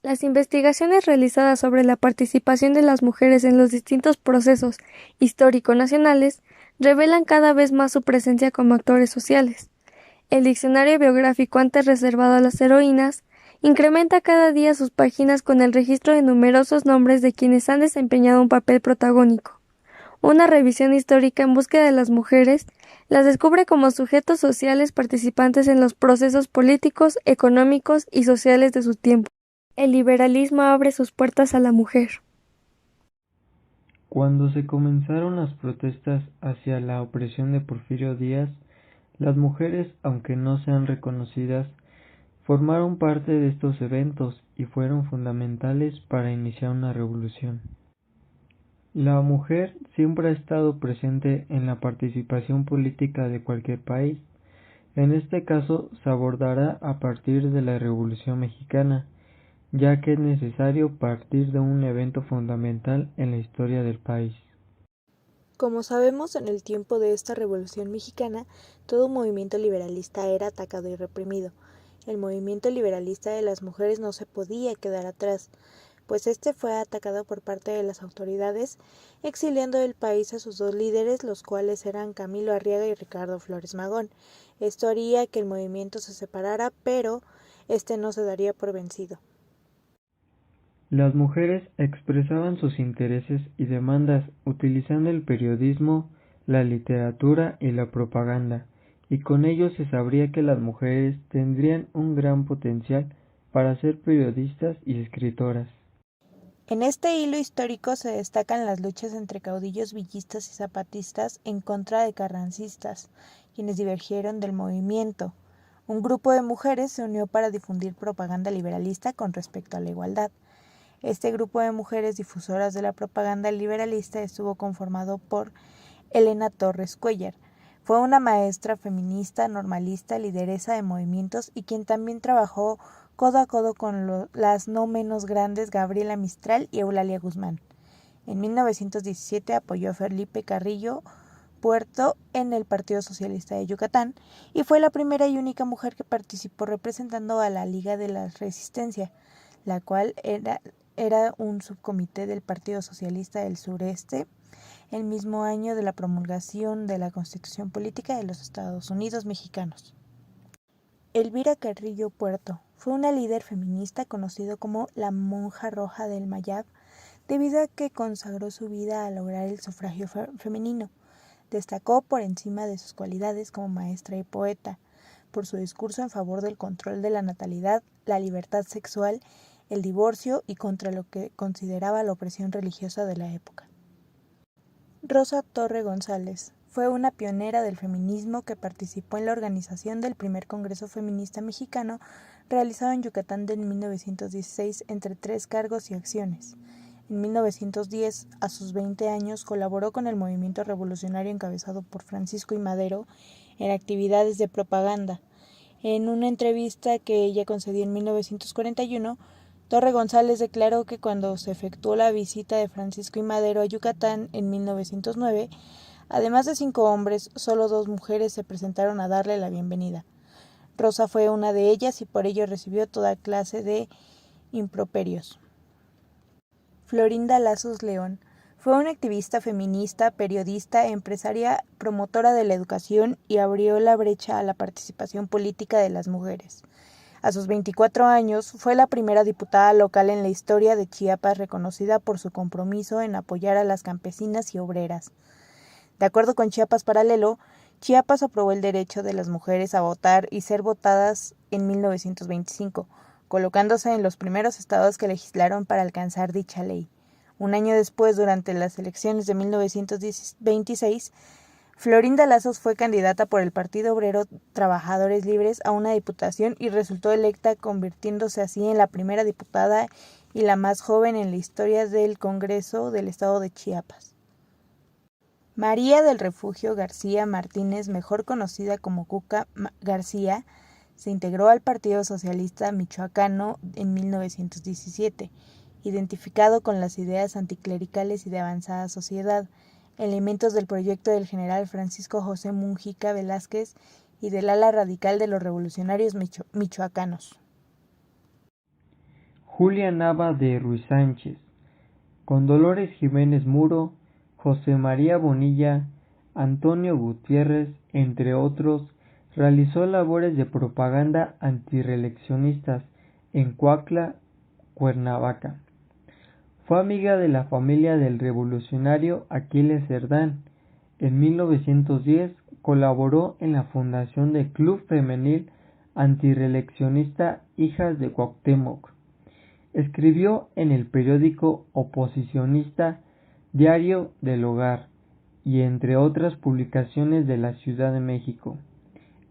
Las investigaciones realizadas sobre la participación de las mujeres en los distintos procesos histórico-nacionales revelan cada vez más su presencia como actores sociales. El diccionario biográfico antes reservado a las heroínas incrementa cada día sus páginas con el registro de numerosos nombres de quienes han desempeñado un papel protagónico. Una revisión histórica en búsqueda de las mujeres las descubre como sujetos sociales participantes en los procesos políticos, económicos y sociales de su tiempo. El liberalismo abre sus puertas a la mujer. Cuando se comenzaron las protestas hacia la opresión de Porfirio Díaz, las mujeres, aunque no sean reconocidas, formaron parte de estos eventos y fueron fundamentales para iniciar una revolución. La mujer siempre ha estado presente en la participación política de cualquier país. En este caso se abordará a partir de la Revolución Mexicana, ya que es necesario partir de un evento fundamental en la historia del país. Como sabemos, en el tiempo de esta Revolución Mexicana, todo movimiento liberalista era atacado y reprimido. El movimiento liberalista de las mujeres no se podía quedar atrás, pues este fue atacado por parte de las autoridades, exiliando del país a sus dos líderes, los cuales eran Camilo Arriaga y Ricardo Flores Magón. Esto haría que el movimiento se separara, pero este no se daría por vencido. Las mujeres expresaban sus intereses y demandas utilizando el periodismo, la literatura y la propaganda, y con ello se sabría que las mujeres tendrían un gran potencial para ser periodistas y escritoras. En este hilo histórico se destacan las luchas entre caudillos villistas y zapatistas en contra de carrancistas, quienes divergieron del movimiento. Un grupo de mujeres se unió para difundir propaganda liberalista con respecto a la igualdad. Este grupo de mujeres difusoras de la propaganda liberalista estuvo conformado por Elena Torres Cuéllar. Fue una maestra feminista, normalista, lideresa de movimientos y quien también trabajó codo a codo con las no menos grandes Gabriela Mistral y Eulalia Guzmán. En 1917 apoyó a Felipe Carrillo Puerto en el Partido Socialista de Yucatán y fue la primera y única mujer que participó representando a la Liga de la Resistencia, la cual era un subcomité del Partido Socialista del Sureste, el mismo año de la promulgación de la Constitución Política de los Estados Unidos Mexicanos. Elvira Carrillo Puerto fue una líder feminista conocida como la Monja Roja del Mayab, debido a que consagró su vida a lograr el sufragio femenino. Destacó por encima de sus cualidades como maestra y poeta, por su discurso en favor del control de la natalidad, la libertad sexual, el divorcio y contra lo que consideraba la opresión religiosa de la época. Rosa Torre González fue una pionera del feminismo que participó en la organización del primer Congreso Feminista Mexicano realizado en Yucatán en 1916 entre 3 cargos y acciones. En 1910, a sus 20 años, colaboró con el movimiento revolucionario encabezado por Francisco I. Madero en actividades de propaganda. En una entrevista que ella concedió en 1941, Torre González declaró que cuando se efectuó la visita de Francisco I. Madero a Yucatán en 1909, además de 5 hombres, solo 2 mujeres se presentaron a darle la bienvenida. Rosa fue una de ellas y por ello recibió toda clase de improperios. Florinda Lazos León fue una activista feminista, periodista, empresaria, promotora de la educación y abrió la brecha a la participación política de las mujeres. A sus 24 años, fue la primera diputada local en la historia de Chiapas reconocida por su compromiso en apoyar a las campesinas y obreras. De acuerdo con Chiapas Paralelo, Chiapas aprobó el derecho de las mujeres a votar y ser votadas en 1925, colocándose en los primeros estados que legislaron para alcanzar dicha ley. Un año después, durante las elecciones de 1926, Florinda Lazos fue candidata por el Partido Obrero Trabajadores Libres a una diputación y resultó electa, convirtiéndose así en la primera diputada y la más joven en la historia del Congreso del Estado de Chiapas. María del Refugio García Martínez, mejor conocida como Cuca García, se integró al Partido Socialista Michoacano en 1917, identificado con las ideas anticlericales y de avanzada sociedad, elementos del proyecto del general Francisco José Mújica Velázquez y del ala radical de los revolucionarios michoacanos. Julia Nava de Ruiz Sánchez, con Dolores Jiménez Muro, José María Bonilla, Antonio Gutiérrez, entre otros, realizó labores de propaganda antirreeleccionistas en Cuautla, Cuernavaca. Fue amiga de la familia del revolucionario Aquiles Cerdán. En 1910 colaboró en la fundación del Club Femenil Antirreeleccionista Hijas de Cuauhtémoc. Escribió en el periódico oposicionista Diario del Hogar y entre otras publicaciones de la Ciudad de México,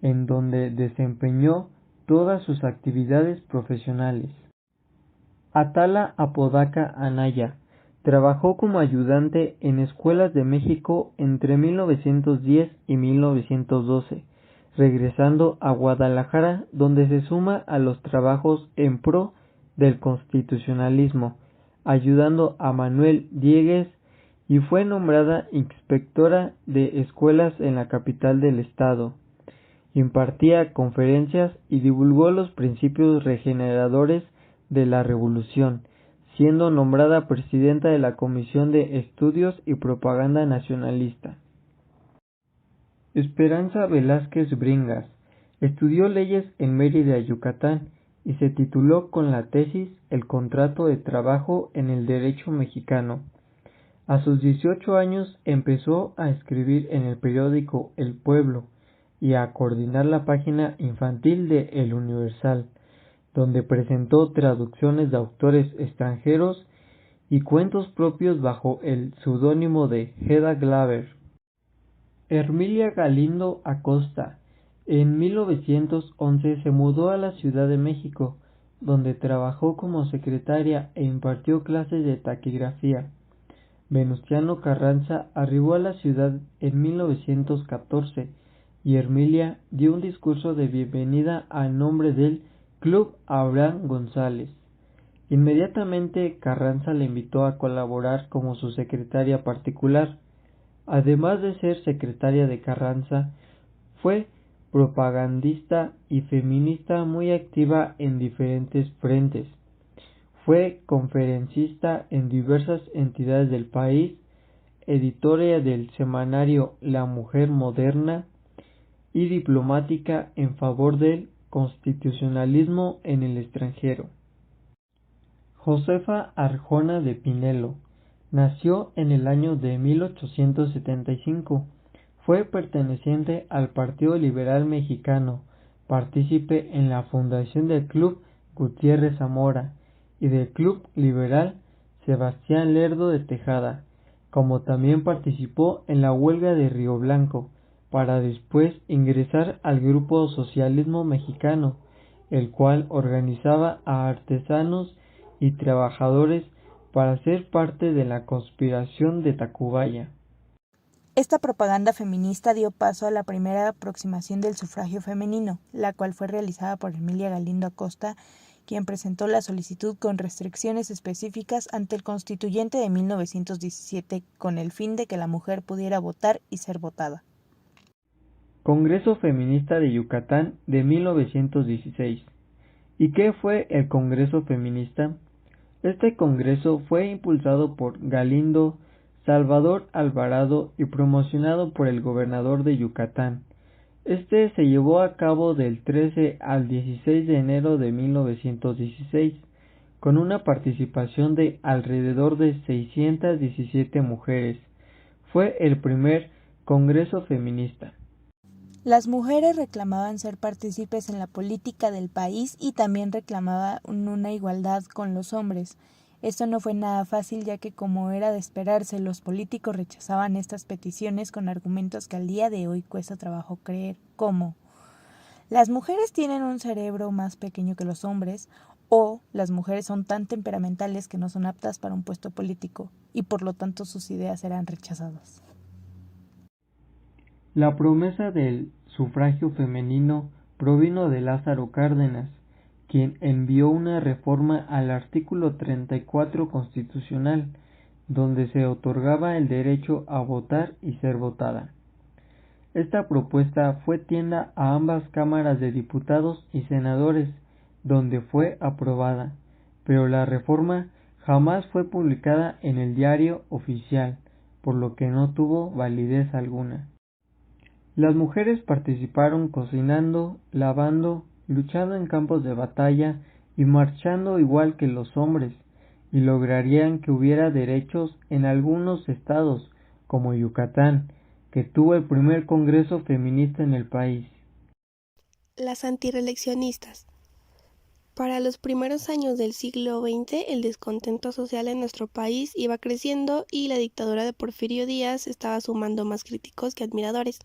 en donde desempeñó todas sus actividades profesionales. Atala Apodaca Anaya trabajó como ayudante en escuelas de México entre 1910 y 1912, regresando a Guadalajara, donde se suma a los trabajos en pro del constitucionalismo, ayudando a Manuel Diegues, y fue nombrada inspectora de escuelas en la capital del estado. Impartía conferencias y divulgó los principios regeneradores de la Revolución, siendo nombrada presidenta de la Comisión de Estudios y Propaganda Nacionalista. Esperanza Velázquez Bringas estudió leyes en Mérida, Yucatán, y se tituló con la tesis El contrato de trabajo en el derecho mexicano. A sus 18 años empezó a escribir en el periódico El Pueblo y a coordinar la página infantil de El Universal, donde presentó traducciones de autores extranjeros y cuentos propios bajo el seudónimo de Hedda Glaber. Hermilia Galindo Acosta en 1911 se mudó a la Ciudad de México, donde trabajó como secretaria e impartió clases de taquigrafía. Venustiano Carranza arribó a la ciudad en 1914 y Hermilia dio un discurso de bienvenida a nombre del Club Abraham González. Inmediatamente Carranza le invitó a colaborar como su secretaria particular. Además de ser secretaria de Carranza, fue propagandista y feminista muy activa en diferentes frentes. Fue conferencista en diversas entidades del país, editora del semanario La Mujer Moderna y diplomática en favor del constitucionalismo en el extranjero. Josefa Arjona de Pinelo nació en el año de 1875. Fue perteneciente al Partido Liberal Mexicano, partícipe en la fundación del Club Gutiérrez Zamora y del Club Liberal Sebastián Lerdo de Tejada, como también participó en la huelga de Río Blanco, para después ingresar al Grupo Socialismo Mexicano, el cual organizaba a artesanos y trabajadores para ser parte de la conspiración de Tacubaya. Esta propaganda feminista dio paso a la primera aproximación del sufragio femenino, la cual fue realizada por Hermilia Galindo Acosta, quien presentó la solicitud con restricciones específicas ante el Constituyente de 1917 con el fin de que la mujer pudiera votar y ser votada. Congreso Feminista de Yucatán de 1916. ¿Y qué fue el Congreso Feminista? Este congreso fue impulsado por Galindo, Salvador Alvarado y promocionado por el gobernador de Yucatán. Este se llevó a cabo del 13 al 16 de enero de 1916, con una participación de alrededor de 617 mujeres. Fue el primer Congreso Feminista. Las mujeres reclamaban ser partícipes en la política del país y también reclamaban una igualdad con los hombres. Esto no fue nada fácil, ya que, como era de esperarse, los políticos rechazaban estas peticiones con argumentos que al día de hoy cuesta trabajo creer, como las mujeres tienen un cerebro más pequeño que los hombres, o las mujeres son tan temperamentales que no son aptas para un puesto político, y por lo tanto sus ideas eran rechazadas. La promesa del sufragio femenino provino de Lázaro Cárdenas, quien envió una reforma al artículo 34 constitucional, donde se otorgaba el derecho a votar y ser votada. Esta propuesta fue tienda a ambas cámaras de diputados y senadores, donde fue aprobada, pero la reforma jamás fue publicada en el diario oficial, por lo que no tuvo validez alguna. Las mujeres participaron cocinando, lavando, luchando en campos de batalla y marchando igual que los hombres, y lograrían que hubiera derechos en algunos estados, como Yucatán, que tuvo el primer congreso feminista en el país. Las antirreeleccionistas. Para los primeros años del siglo XX, el descontento social en nuestro país iba creciendo y la dictadura de Porfirio Díaz estaba sumando más críticos que admiradores.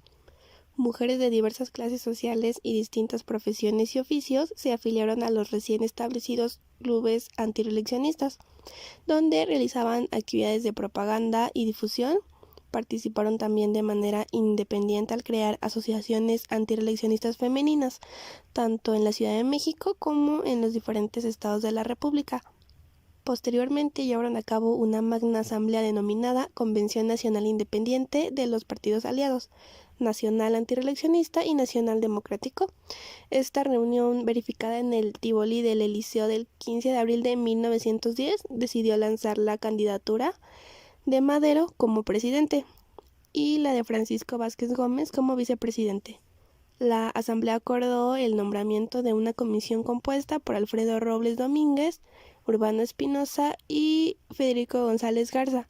Mujeres de diversas clases sociales y distintas profesiones y oficios se afiliaron a los recién establecidos clubes antirreeleccionistas, donde realizaban actividades de propaganda y difusión. Participaron también de manera independiente al crear asociaciones antirreeleccionistas femeninas, tanto en la Ciudad de México como en los diferentes estados de la República. Posteriormente llevaron a cabo una magna asamblea denominada Convención Nacional Independiente de los Partidos Aliados, Nacional Antirreeleccionista y Nacional Democrático. Esta reunión, verificada en el Tívoli del Eliseo del 15 de abril de 1910, decidió lanzar la candidatura de Madero como presidente y la de Francisco Vázquez Gómez como vicepresidente. La asamblea acordó el nombramiento de una comisión compuesta por Alfredo Robles Domínguez, Urbano Espinosa y Federico González Garza,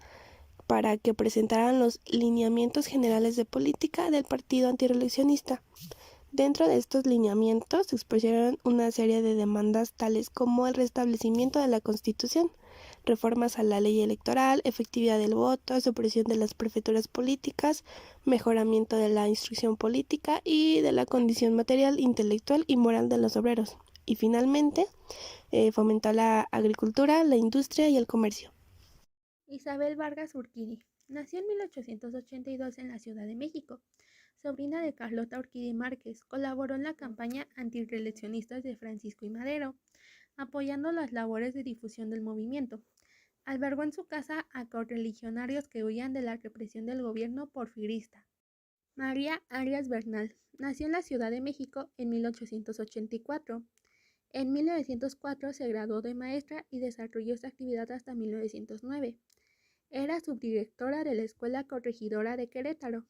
para que presentaran los lineamientos generales de política del partido antirreeleccionista. Dentro de estos lineamientos se expusieron una serie de demandas tales como el restablecimiento de la Constitución, reformas a la ley electoral, efectividad del voto, supresión de las prefecturas políticas, mejoramiento de la instrucción política y de la condición material, intelectual y moral de los obreros. Y finalmente, fomentó la agricultura, la industria y el comercio. Isabel Vargas Urquidi nació en 1882 en la Ciudad de México. Sobrina de Carlota Urquidi Márquez, colaboró en la campaña antirreeleccionista de Francisco I. Madero, apoyando las labores de difusión del movimiento. Albergó en su casa a correligionarios que huían de la represión del gobierno porfirista. María Arias Bernal nació en la Ciudad de México en 1884. En 1904 se graduó de maestra y desarrolló esta actividad hasta 1909. Era subdirectora de la Escuela Corregidora de Querétaro.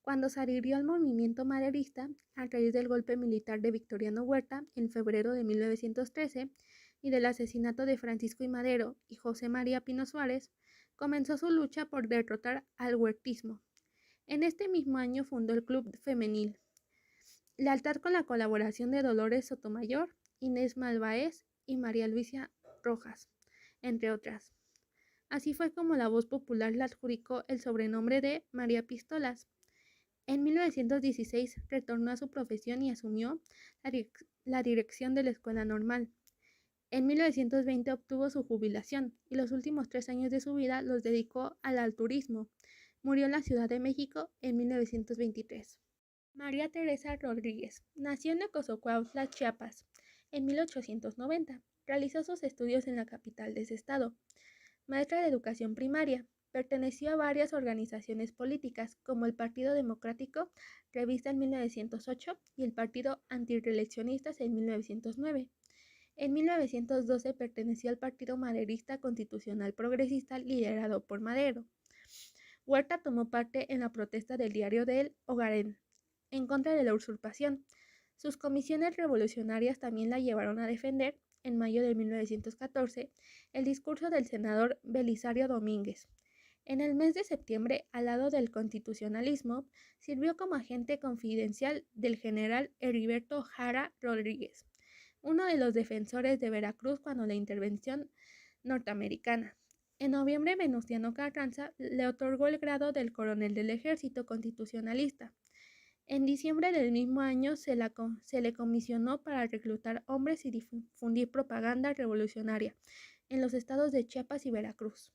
Cuando se adhirió al movimiento maderista, a raíz del golpe militar de Victoriano Huerta en febrero de 1913 y del asesinato de Francisco I. Madero y José María Pino Suárez, comenzó su lucha por derrotar al huertismo. En este mismo año fundó el Club Femenil Lealtad, con la colaboración de Dolores Sotomayor, Inés Malváez y María Luisa Rojas, entre otras. Así fue como la Voz Popular le adjudicó el sobrenombre de María Pistolas. En 1916 retornó a su profesión y asumió la dirección de la Escuela Normal. En 1920 obtuvo su jubilación y los últimos 3 años de su vida los dedicó al alturismo. Murió en la Ciudad de México en 1923. María Teresa Rodríguez nació en Ocosocuautla, Chiapas, en 1890. Realizó sus estudios en la capital de ese estado. Maestra de educación primaria, perteneció a varias organizaciones políticas como el Partido Democrático, revista en 1908, y el Partido Antirreeleccionistas en 1909. En 1912 perteneció al Partido Maderista Constitucional Progresista liderado por Madero. Huerta tomó parte en la protesta del diario del Hogareño en contra de la usurpación. Sus comisiones revolucionarias también la llevaron a defender, en mayo de 1914, el discurso del senador Belisario Domínguez. En el mes de septiembre, al lado del constitucionalismo, sirvió como agente confidencial del general Heriberto Jara Rodríguez, uno de los defensores de Veracruz cuando la intervención norteamericana. En noviembre, Venustiano Carranza le otorgó el grado del coronel del ejército constitucionalista. En diciembre del mismo año se le comisionó para reclutar hombres y difundir propaganda revolucionaria en los estados de Chiapas y Veracruz.